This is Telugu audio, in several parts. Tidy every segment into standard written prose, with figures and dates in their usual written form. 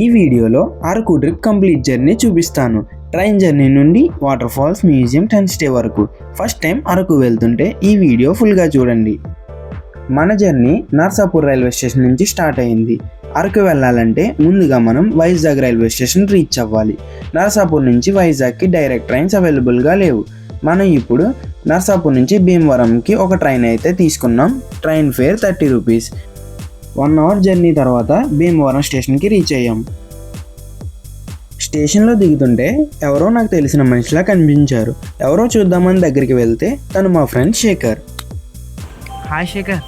ఈ వీడియోలో అరకు ట్రిప్ కంప్లీట్ జర్నీ చూపిస్తాను. ట్రైన్ జర్నీ నుండి waterfalls, museum, tent stay వరకు. ఫస్ట్ టైం అరకు వెళ్తుంటే ఈ వీడియో ఫుల్గా చూడండి. మన జర్నీ నర్సాపూర్ రైల్వే స్టేషన్ నుంచి స్టార్ట్ అయింది. అరకు వెళ్ళాలంటే ముందుగా మనం వైజాగ్ రైల్వే స్టేషన్ రీచ్ అవ్వాలి. నర్సాపూర్ నుంచి వైజాగ్కి డైరెక్ట్ ట్రైన్స్ అవైలబుల్గా లేవు. మనం ఇప్పుడు నర్సాపూర్ నుంచి భీమవరంకి ఒక ట్రైన్ అయితే తీసుకున్నాం. Train fare 30 rupees. 1 hour journey తర్వాత భీమవరం స్టేషన్కి రీచ్ అయ్యాం. స్టేషన్లో దిగుతుంటే ఎవరో నాకు తెలిసిన మనిషిలా కనిపించారు. ఎవరో చూద్దామని దగ్గరికి వెళ్తే తను మా ఫ్రెండ్ శేఖర్. హాయ్ శేఖర్.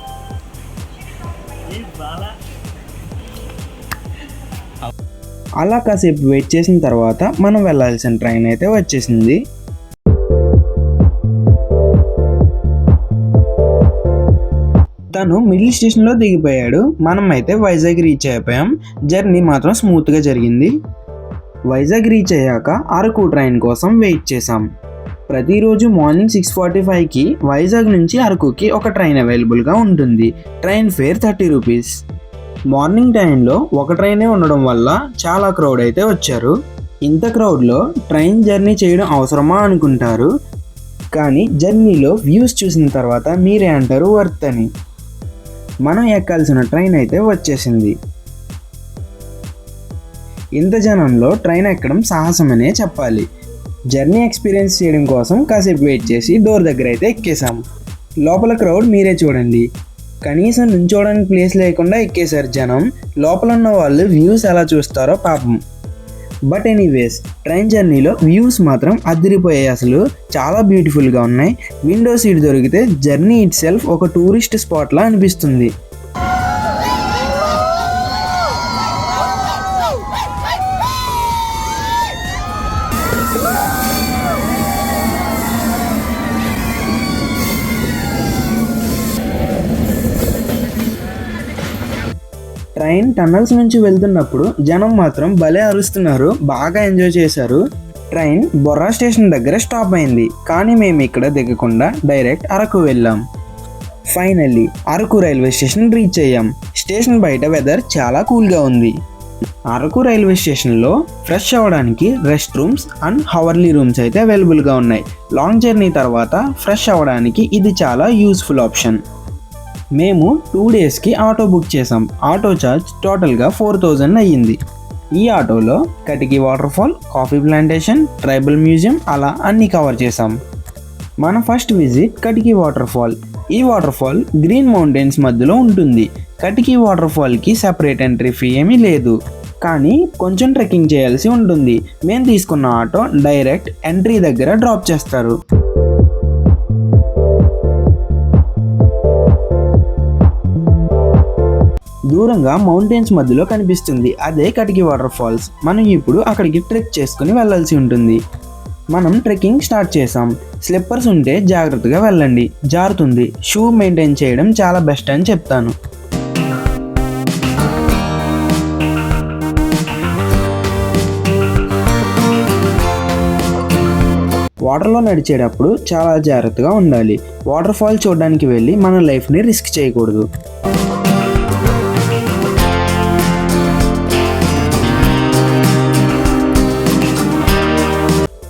అలా కాసేపు వెయిట్ చేసిన తర్వాత మనం వెళ్ళాల్సిన ట్రైన్ అయితే వచ్చేసింది. తను మిడిల్ స్టేషన్లో దిగిపోయాడు. మనం అయితే వైజాగ్ రీచ్ అయిపోయాం. జర్నీ మాత్రం స్మూత్గా జరిగింది. వైజాగ్ రీచ్ అయ్యాక అరకు ట్రైన్ కోసం వెయిట్ చేసాం. ప్రతిరోజు మార్నింగ్ 6:45కి వైజాగ్ నుంచి అరకుకి ఒక ట్రైన్ అవైలబుల్గా ఉంటుంది. Train fare 30 rupees. మార్నింగ్ టైంలో ఒక ట్రైనే ఉండడం వల్ల చాలా క్రౌడ్ అయితే వచ్చారు. ఇంత క్రౌడ్లో ట్రైన్ జర్నీ చేయడం అవసరమా అనుకుంటారు, కానీ జర్నీలో వ్యూస్ చూసిన తర్వాత మీరే అంటారు వర్త్ అని. మనం ఎక్కాల్సిన ట్రైన్ అయితే వచ్చేసింది. ఇంత జనంలో ట్రైన్ ఎక్కడం సాహసమనే చెప్పాలి. జర్నీ ఎక్స్పీరియన్స్ చేయడం కోసం కాసేపు వెయిట్ చేసి డోర్ దగ్గర అయితే ఎక్కేసాము. లోపల క్రౌడ్ మీరే చూడండి. కనీసం నుంచోడానికి ప్లేస్ లేకుండా ఎక్కేశారు జనం. లోపల ఉన్న వాళ్ళు వ్యూస్ ఎలా చూస్తారో పాపం. బట్ ఎనీవేస్, ట్రైన్ జర్నీలో వ్యూస్ మాత్రం అదిరిపోయాయి. అసలు చాలా బ్యూటిఫుల్గా ఉన్నాయి. విండో సీట్ దొరికితే జర్నీ ఇట్ సెల్ఫ్ ఒక టూరిస్ట్ స్పాట్లా అనిపిస్తుంది. ట్రైన్ టన్నల్స్ నుంచి వెళ్తున్నప్పుడు జనం మాత్రం భలే అరుస్తున్నారు. బాగా ఎంజాయ్ చేశారు. ట్రైన్ బొర్రా స్టేషన్ దగ్గర స్టాప్ అయింది, కానీ మేము ఇక్కడ దిగకుండా డైరెక్ట్ అరకు వెళ్ళాం. Finally Araku railway station reach అయ్యాం. స్టేషన్ బయట వెదర్ చాలా కూల్గా ఉంది. అరకు రైల్వే స్టేషన్లో ఫ్రెష్ అవ్వడానికి rest rooms and hourly rooms అయితే అవైలబుల్గా ఉన్నాయి. లాంగ్ జర్నీ తర్వాత ఫ్రెష్ అవ్వడానికి ఇది చాలా యూస్ఫుల్ ఆప్షన్. మేము 2 డేస్కి ఆటో బుక్ చేసాం. ఆటో ఛార్జ్ టోటల్గా 4000 అయ్యింది. ఈ ఆటోలో Katiki waterfall, coffee plantation, tribal museum అలా అన్నీ కవర్ చేసాం. మన first visit Katiki waterfall. ఈ వాటర్ ఫాల్ గ్రీన్ మౌంటైన్స్ మధ్యలో ఉంటుంది. కటికి వాటర్ ఫాల్కి సెపరేట్ ఎంట్రీ ఫీ ఏమీ లేదు, కానీ కొంచెం ట్రెక్కింగ్ చేయాల్సి ఉంటుంది. మేము తీసుకున్న ఆటో డైరెక్ట్ ఎంట్రీ దగ్గర డ్రాప్ చేస్తారు. దూరంగా మౌంటైన్స్ మధ్యలో కనిపిస్తుంది, అదే కటికి వాటర్ ఫాల్స్. మనం ఇప్పుడు అక్కడికి ట్రెక్ చేసుకుని వెళ్ళాల్సి ఉంటుంది. మనం ట్రెక్కింగ్ స్టార్ట్ చేసాం. స్లిప్పర్స్ ఉంటే జాగ్రత్తగా వెళ్ళండి, జారుతుంది. షూ మెయింటైన్ చేయడం చాలా బెస్ట్ అని చెప్తాను. వాటర్లో నడిచేటప్పుడు చాలా జాగ్రత్తగా ఉండాలి. వాటర్ ఫాల్ చూడడానికి వెళ్ళి మన లైఫ్ని రిస్క్ చేయకూడదు.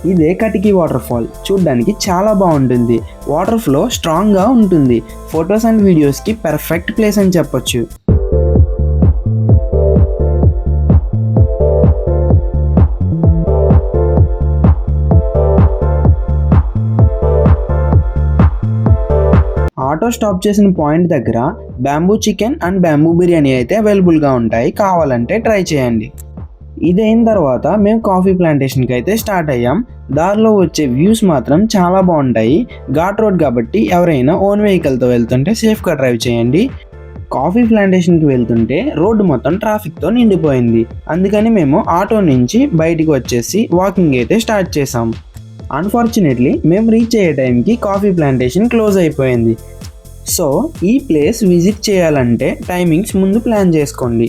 ఇదే కటికి వాటర్ ఫాల్. చూడ్డానికి చాలా బాగుంటుంది. వాటర్ ఫ్లో స్ట్రాంగ్గా ఉంటుంది. ఫొటోస్ అండ్ వీడియోస్కి పర్ఫెక్ట్ ప్లేస్ అని చెప్పొచ్చు. ఆటో స్టాప్ చేసిన పాయింట్ దగ్గర bamboo chicken and bamboo biryani అయితే అవైలబుల్గా ఉంటాయి. కావాలంటే ట్రై చేయండి. ఇదైన తర్వాత మేము కాఫీ ప్లాంటేషన్కి అయితే స్టార్ట్ అయ్యాం. దారిలో వచ్చే వ్యూస్ మాత్రం చాలా బాగుంటాయి. ఘాట్ రోడ్ కాబట్టి ఎవరైనా ఓన్ వెహికల్తో వెళ్తుంటే సేఫ్గా డ్రైవ్ చేయండి. కాఫీ ప్లాంటేషన్కి వెళ్తుంటే రోడ్డు మొత్తం ట్రాఫిక్తో నిండిపోయింది. అందుకని మేము ఆటో నుంచి బయటికి వచ్చేసి వాకింగ్ అయితే స్టార్ట్ చేసాం. అన్ఫార్చునేట్లీ మేము రీచ్ అయ్యే టైంకి కాఫీ ప్లాంటేషన్ క్లోజ్ అయిపోయింది. సో ఈ ప్లేస్ విజిట్ చేయాలంటే టైమింగ్స్ ముందు ప్లాన్ చేసుకోండి.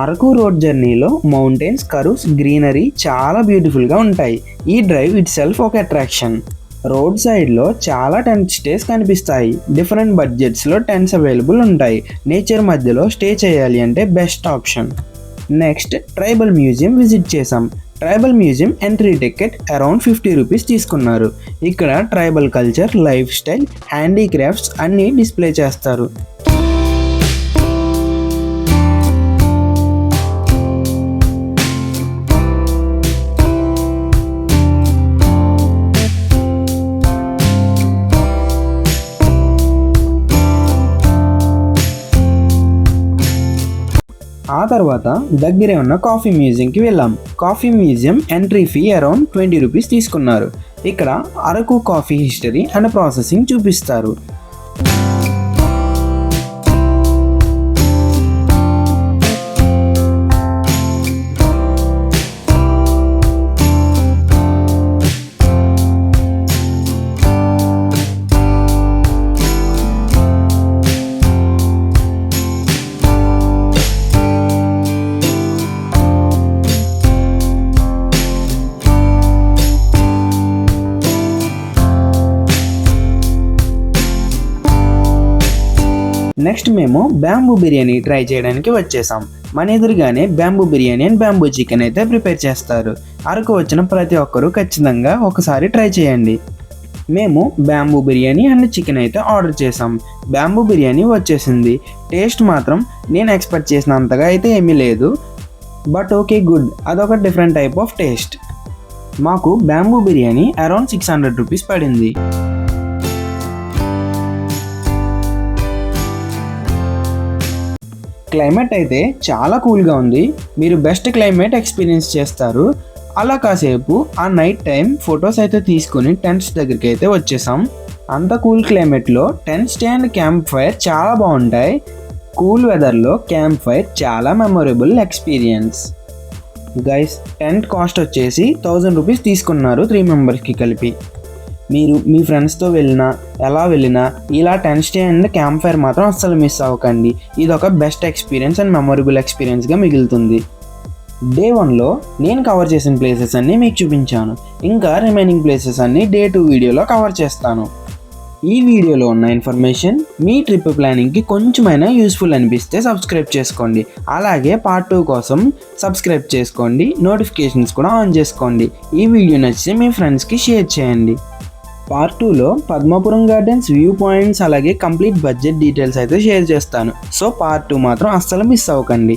అరకు రోడ్ జర్నీలో మౌంటైన్స్, కర్వ్స్, గ్రీనరీ చాలా బ్యూటిఫుల్గా ఉంటాయి. ఈ డ్రైవ్ ఇట్ సెల్ఫ్ ఒక అట్రాక్షన్. రోడ్ సైడ్లో చాలా టెంట్ స్టేస్ కనిపిస్తాయి. డిఫరెంట్ బడ్జెట్స్లో టెంట్స్ అవైలబుల్ ఉంటాయి. నేచర్ మధ్యలో స్టే చేయాలి అంటే best option. Next tribal museum visit చేసాం. Tribal museum entry ticket around 50 rupees తీసుకున్నారు. ఇక్కడ tribal culture, lifestyle, handicrafts అన్నీ డిస్ప్లే చేస్తారు. ఆ తర్వాత దగ్గరే ఉన్న కాఫీ మ్యూజియంకి వెళ్ళాం. Coffee museum entry fee around 20 rupees తీసుకున్నారు. ఇక్కడ Araku coffee history and processing చూపిస్తారు. నెక్స్ట్ మేము బ్యాంబూ బిర్యానీ ట్రై చేయడానికి వచ్చేసాం. మన ఎదురుగానే bamboo biryani and bamboo chicken అయితే ప్రిపేర్ చేస్తారు. అరకు వచ్చిన ప్రతి ఒక్కరూ ఖచ్చితంగా ఒకసారి ట్రై చేయండి. మేము బ్యాంబూ బిర్యానీ అండ్ చికెన్ అయితే ఆర్డర్ చేసాం. బ్యాంబూ బిర్యానీ వచ్చేసింది. టేస్ట్ మాత్రం నేను ఎక్స్పెక్ట్ చేసినంతగా అయితే ఏమీ లేదు, బట్ ఓకే గుడ్, అదొక డిఫరెంట్ టైప్ ఆఫ్ టేస్ట్. మాకు బ్యాంబూ బిర్యానీ అరౌండ్ 600 రూపీస్ పడింది. క్లైమేట్ అయితే చాలా కూల్గా ఉంది. మీరు బెస్ట్ క్లైమేట్ ఎక్స్పీరియన్స్ చేస్తారు. అలా కాసేపు ఆ నైట్ టైం ఫొటోస్ అయితే తీసుకుని టెంట్స్ దగ్గరికి అయితే వచ్చేసాం. అంత కూల్ క్లైమేట్లో tent stay and campfire చాలా బాగుంటాయి. కూల్ వెదర్లో క్యాంప్ ఫైర్ చాలా memorable experience. Guys, tent cost వచ్చేసి 1000 రూపీస్ తీసుకున్నారు 3 మెంబర్స్కి కలిపి. మీరు మీ ఫ్రెండ్స్తో వెళ్ళినా ఎలా వెళ్ళినా ఇలా tent stay and camp fire మాత్రం అస్సలు మిస్ అవ్వకండి. ఇది ఒక బెస్ట్ ఎక్స్పీరియన్స్ అండ్ మెమొరబుల్ ఎక్స్పీరియన్స్గా మిగులుతుంది. డే 1లో నేను కవర్ చేసిన ప్లేసెస్ అన్నీ మీకు చూపించాను. ఇంకా రిమైనింగ్ ప్లేసెస్ అన్నీ డే 2 వీడియోలో కవర్ చేస్తాను. ఈ వీడియోలో ఉన్న ఇన్ఫర్మేషన్ మీ ట్రిప్ ప్లానింగ్కి కొంచెమైనా యూస్ఫుల్ అనిపిస్తే సబ్స్క్రైబ్ చేసుకోండి. అలాగే పార్ట్ 2 కోసం సబ్స్క్రైబ్ చేసుకోండి. నోటిఫికేషన్స్ కూడా ఆన్ చేసుకోండి. ఈ వీడియో నచ్చితే మీ ఫ్రెండ్స్కి షేర్ చేయండి. పార్ట్ 2లో పద్మాపురం గార్డెన్స్, వ్యూ పాయింట్స్, అలాగే కంప్లీట్ బడ్జెట్ డీటెయిల్స్ అయితే షేర్ చేస్తాను. సో పార్ట్ 2 మాత్రం అస్సలు మిస్ అవ్వకండి.